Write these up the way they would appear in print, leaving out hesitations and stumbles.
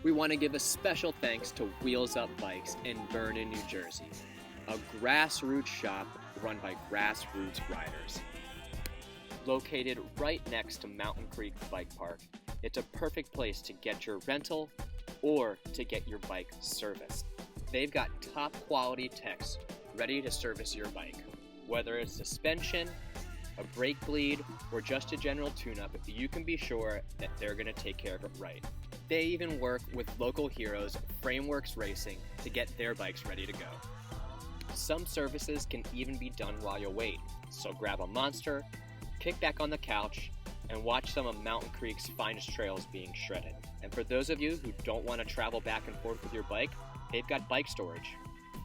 we want to give a special thanks to Wheels Up Bikes in Vernon, New Jersey, a grassroots shop run by grassroots riders. Located right next to Mountain Creek Bike Park, it's a perfect place to get your rental or to get your bike serviced. They've got top quality techs ready to service your bike. Whether it's suspension, a brake bleed, or just a general tune-up, you can be sure that they're going to take care of it right. They even work with local heroes Frameworks Racing to get their bikes ready to go. Some services can even be done while you wait, so grab a Monster, kick back on the couch, and watch some of Mountain Creek's finest trails being shredded. And for those of you who don't want to travel back and forth with your bike, they've got bike storage.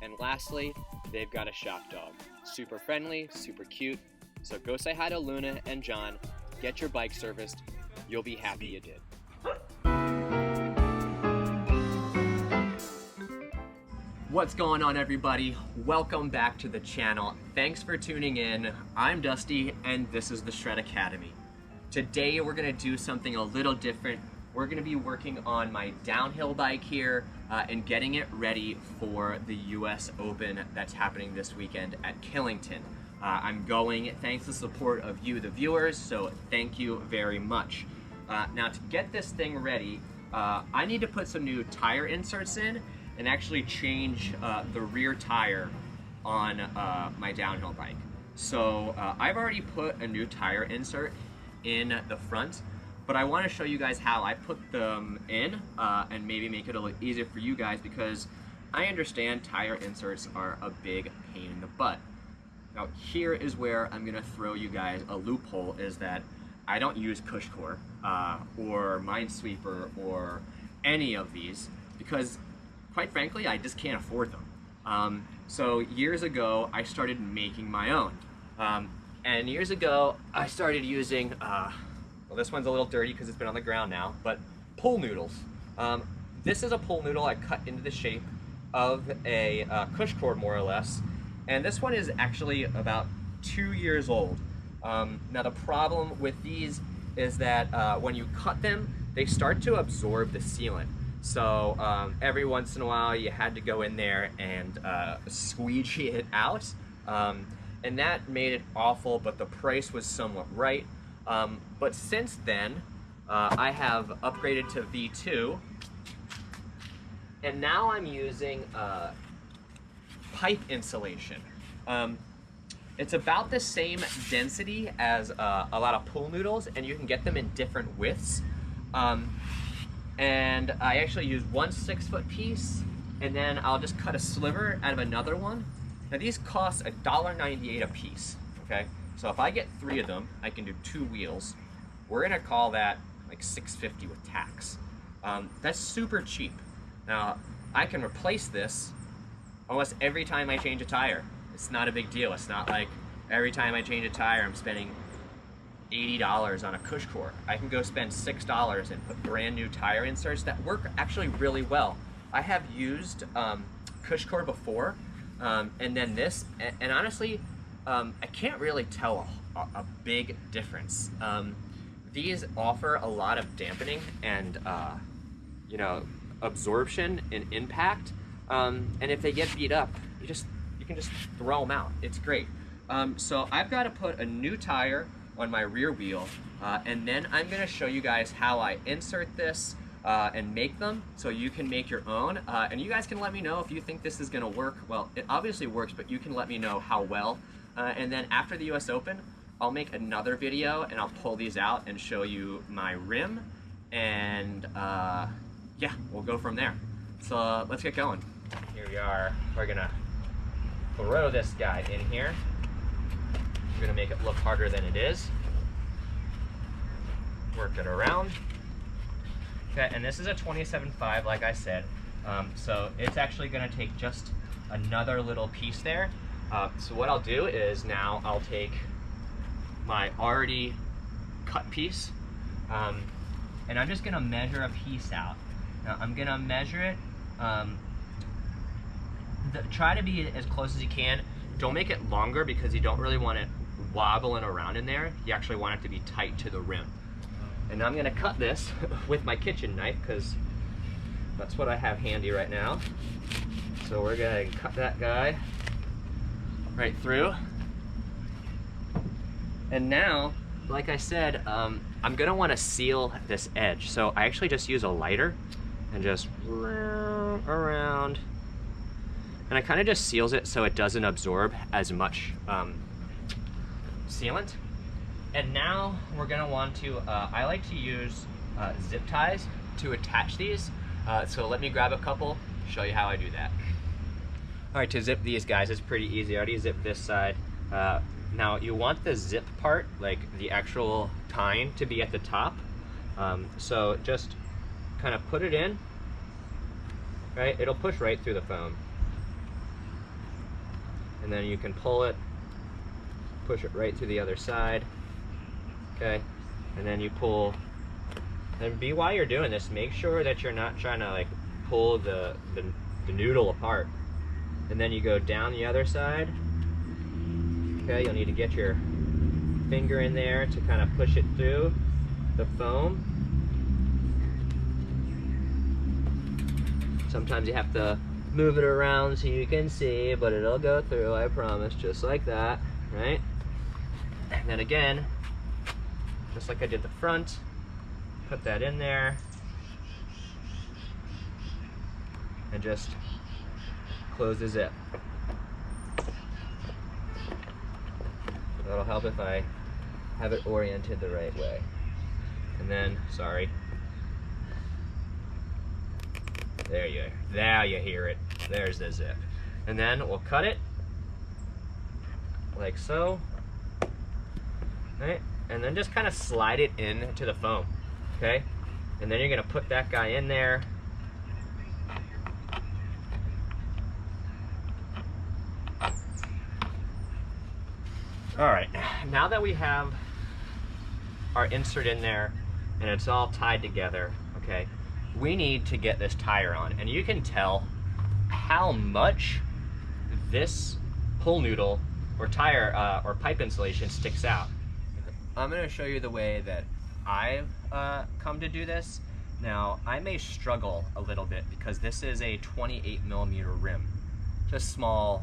And lastly, they've got a shop dog. Super friendly, super cute. So go say hi to Luna and John, get your bike serviced. You'll be happy you did. What's going on, everybody? Welcome back to the channel. Thanks for tuning in. I'm Dusty and this is the Shred Academy. Today we're gonna do something a little different. We're gonna be working on my downhill bike here and getting it ready for the US Open that's happening this weekend at Killington. I'm going thanks to the support of you, the viewers, so thank you very much. Now to get this thing ready, I need to put some new tire inserts in and actually change the rear tire on my downhill bike. So I've already put a new tire insert in the front, but I want to show you guys how I put them in and maybe make it a little easier for you guys, because I understand tire inserts are a big pain in the butt. Now here is where I'm gonna throw you guys a loophole, is that I don't use CushCore or Minesweeper or any of these, because quite frankly I just can't afford them. So years ago I started making my own. And years ago I started using, well, this one's a little dirty because it's been on the ground now, but pool noodles. This is a pool noodle I cut into the shape of a CushCore, more or less. And this one is actually about 2 years old. Now the problem with these is that when you cut them, they start to absorb the sealant. So every once in a while you had to go in there and squeegee it out. And that made it awful, but the price was somewhat right. But since then, I have upgraded to V2. And now I'm using pipe insulation. It's about the same density as a lot of pool noodles, and you can get them in different widths. And I actually use one 6-foot piece, and then I'll just cut a sliver out of another one. Now these cost $1.98 a piece, okay? So if I get 3 of them, I can do 2 wheels. We're gonna call that like $6.50 with tax. That's super cheap. Now, I can replace this almost every time I change a tire. It's not a big deal. It's not like every time I change a tire, I'm spending $80 on a CushCore. I can go spend $6 and put brand new tire inserts that work actually really well. I have used CushCore before, and then this, and honestly, I can't really tell a big difference. These offer a lot of dampening and, you know, absorption and impact, and if they get beat up, you can just throw them out. It's great. So I've got to put a new tire on my rear wheel, and then I'm going to show you guys how I insert this and make them, so you can make your own. And you guys can let me know if you think this is going to work. Well, it obviously works, but you can let me know how well. And then after the US Open, I'll make another video and I'll pull these out and show you my rim, and yeah, we'll go from there. So let's get going. Here we are. We're gonna throw this guy in here. We're gonna make it look harder than it is. Work it around. Okay, and this is a 27.5, like I said. So it's actually gonna take just another little piece there. So what I'll do is now I'll take my already cut piece, and I'm just gonna measure a piece out. Now I'm gonna measure it, try to be as close as you can. Don't make it longer because you don't really want it wobbling around in there. You actually want it to be tight to the rim. And I'm gonna cut this with my kitchen knife because that's what I have handy right now. So we're gonna cut that guy right through. And now, like I said, I'm gonna wanna seal this edge. So I actually just use a lighter and just around. And I kind of just seals it so it doesn't absorb as much sealant. And now we're gonna want to, I like to use zip ties to attach these. So let me grab a couple, show you how I do that. All right, to zip these guys, it's pretty easy. I already zipped this side. Now you want the zip part, like the actual tine, to be at the top. So just kind of put it in, right? It'll push right through the foam. And then you can pull it, push it right through the other side, okay? And then you pull, and while you're doing this, make sure that you're not trying to like pull the noodle apart. And then you go down the other side, okay? You'll need to get your finger in there to kind of push it through the foam. Sometimes you have to move it around so you can see, but it'll go through, I promise, just like that, right? And then again, just like I did the front, put that in there, and just close the zip. That'll help if I have it oriented the right way. And then, sorry. Now you hear it. There's the zip. And then we'll cut it like so, right? And then just kind of slide it into the foam, okay? And then you're gonna put that guy in there. All right, now that we have our insert in there and it's all tied together, okay, we need to get this tire on. And you can tell how much this pull noodle or tire or pipe insulation sticks out. I'm gonna show you the way that I've come to do this. Now, I may struggle a little bit because this is a 28mm rim. Just small,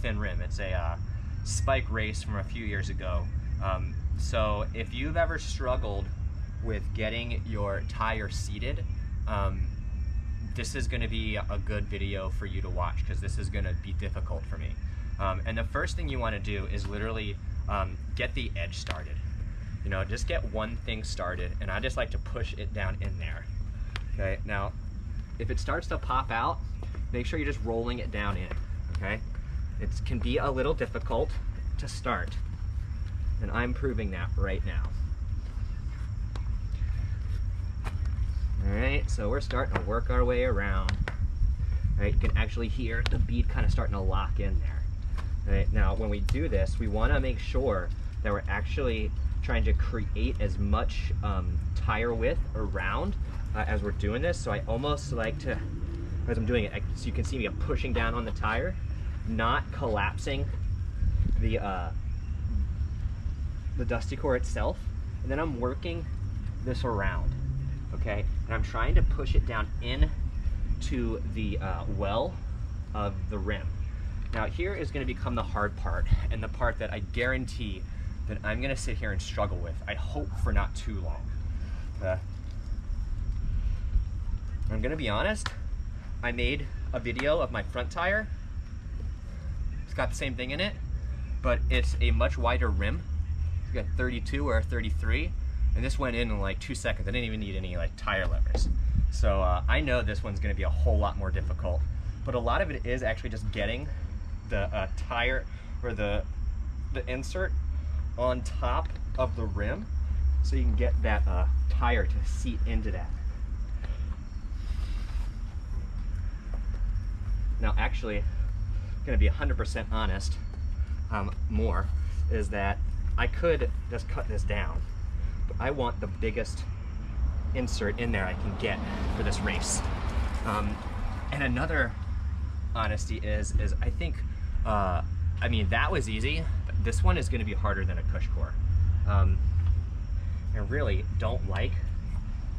thin rim. It's a Spike Race from a few years ago. So if you've ever struggled with getting your tire seated, this is going to be a good video for you to watch because this is going to be difficult for me. And the first thing you want to do is literally get the edge started. You know, just get one thing started, and I just like to push it down in there. Okay, now if it starts to pop out, make sure you're just rolling it down in, okay? It can be a little difficult to start, and I'm proving that right now. All right, so we're starting to work our way around. All right, you can actually hear the bead kind of starting to lock in there. All right, now when we do this, we want to make sure that we're actually trying to create as much tire width around as we're doing this. So I almost like to, as I'm doing it, so you can see me pushing down on the tire, not collapsing the DustyCore itself, and then I'm working this around, okay? And I'm trying to push it down in to the well of the rim. Now here is going to become the hard part, and the part that I guarantee that I'm going to sit here and struggle with. I hope for not too long. I'm going to be honest, I made a video of my front tire. It's got the same thing in it, but it's a much wider rim. It's got 32 or 33, and this went in like 2 seconds. I didn't even need any like tire levers. So I know this one's going to be a whole lot more difficult, but a lot of it is actually just getting the tire or the insert on top of the rim so you can get that tire to seat into that. Now actually, gonna be 100% honest, more, is that I could just cut this down, but I want the biggest insert in there I can get for this race. And another honesty is I think, I mean, that was easy, but this one is gonna be harder than a CushCore. I really don't like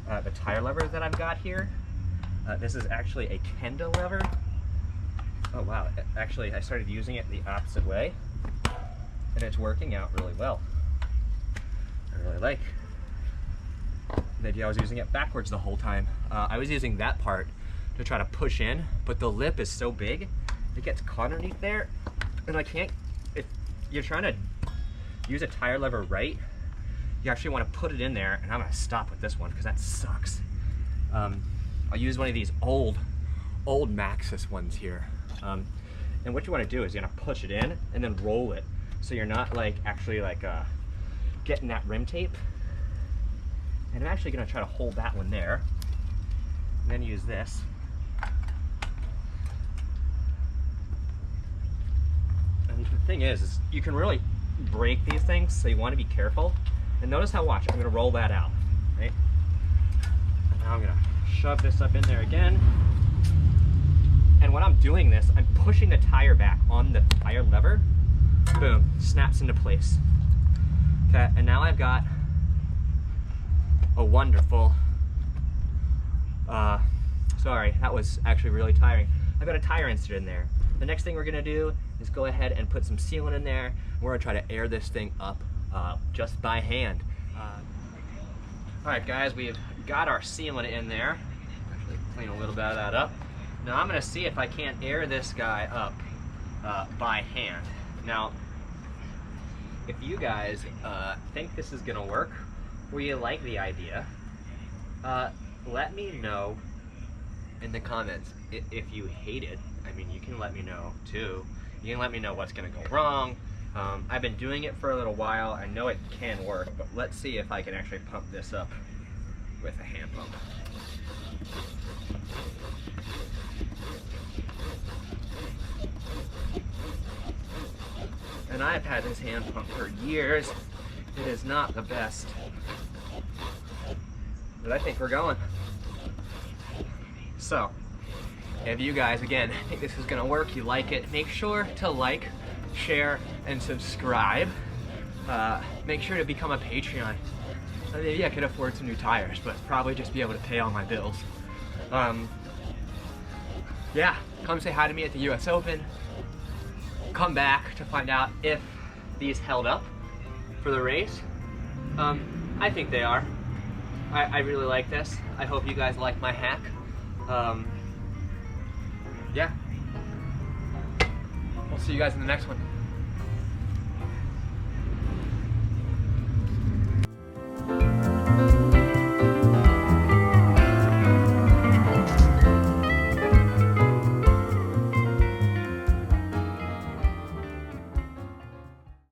the tire lever that I've got here. This is actually a kendo lever. Oh wow, actually I started using it the opposite way and it's working out really well. I really like the idea. I was using it backwards the whole time. I was using that part to try to push in, but the lip is so big, it gets caught underneath there, and I can't, if you're trying to use a tire lever right, you actually want to put it in there, and I'm going to stop with this one because that sucks. I'll use one of these old Maxxis ones here. And what you want to do is you're going to push it in and then roll it, so you're not like actually like getting that rim tape. And I'm actually going to try to hold that one there, and then use this. And the thing is you can really break these things, so you want to be careful. And notice how, watch, I'm going to roll that out, right? And now I'm going to shove this up in there again. And when I'm doing this, I'm pushing the tire back on the tire lever. Boom, snaps into place. Okay, and now I've got a wonderful, sorry, that was actually really tiring. I've got a tire insert in there. The next thing we're gonna do is go ahead and put some sealant in there. We're gonna try to air this thing up just by hand. All right, guys, we've got our sealant in there. Actually, clean a little bit of that up. Now I'm gonna see if I can't air this guy up by hand. Now, if you guys think this is gonna work, or you like the idea, let me know in the comments. If you hate it, I mean, you can let me know too. You can let me know what's gonna go wrong. I've been doing it for a little while. I know it can work, but let's see if I can actually pump this up with a hand pump. And I've had this hand pump for years. It is not the best, but I think we're going. So, if you guys, again, think this is gonna work, you like it, make sure to like, share, and subscribe. Make sure to become a Patreon. Maybe I could afford some new tires, but probably just be able to pay all my bills. Yeah, come say hi to me at the US Open. Come back to find out if these held up for the race. I think they are. I really like this. I hope you guys like my hack. Yeah. We'll see you guys in the next one.